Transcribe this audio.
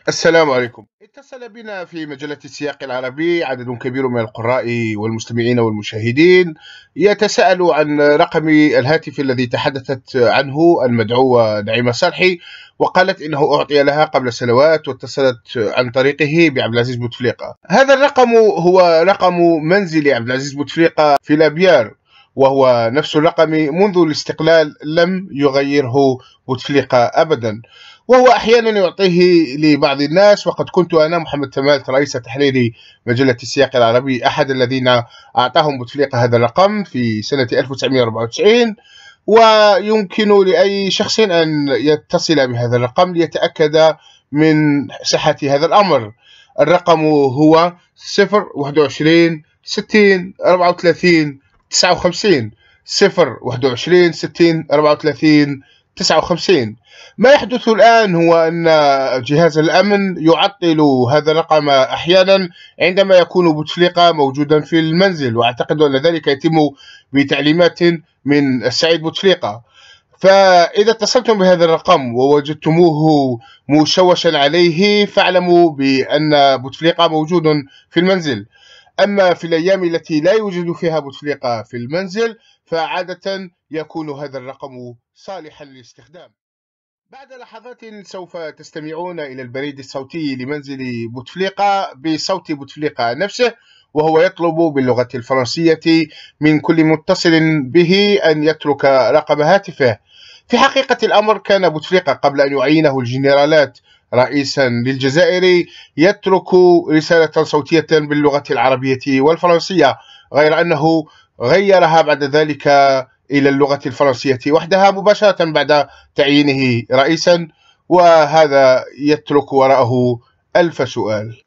السلام عليكم. اتصل بنا في مجلة السياق العربي عدد كبير من القراء والمستمعين والمشاهدين يتساءل عن رقم الهاتف الذي تحدثت عنه المدعوة نعيمة صالحي، وقالت إنه أعطي لها قبل سنوات واتصلت عن طريقه بعبد العزيز بوتفليقة. هذا الرقم هو رقم منزل عبد العزيز بوتفليقة في لابيار، وهو نفس الرقم منذ الاستقلال لم يغيره بوتفليقة أبدا، وهو أحيانا يعطيه لبعض الناس. وقد كنت أنا محمد تمالت رئيس تحرير مجلة السياق العربي أحد الذين أعطاهم بوتفليقة هذا الرقم في سنة 1994، ويمكن لأي شخص أن يتصل بهذا الرقم ليتأكد من صحة هذا الأمر. الرقم هو 021 60 34 59 021 60 34 59. ما يحدث الآن هو أن جهاز الأمن يعطل هذا الرقم أحيانا عندما يكون بوتفليقة موجودا في المنزل، وأعتقد أن ذلك يتم بتعليمات من السعيد بوتفليقة. فإذا اتصلتم بهذا الرقم ووجدتموه مشوشا عليه فاعلموا بأن بوتفليقة موجود في المنزل. أما في الأيام التي لا يوجد فيها بوتفليقة في المنزل فعادة يكون هذا الرقم صالحا للاستخدام. بعد لحظات سوف تستمعون إلى البريد الصوتي لمنزل بوتفليقة بصوت بوتفليقة نفسه، وهو يطلب باللغة الفرنسية من كل متصل به أن يترك رقم هاتفه. في حقيقة الأمر كان بوتفليقة قبل أن يعينه الجنرالات رئيسا للجزائر يترك رسالة صوتية باللغة العربية والفرنسية، غير أنه غيرها بعد ذلك إلى اللغة الفرنسية وحدها مباشرة بعد تعيينه رئيسا، وهذا يترك وراءه ألف سؤال.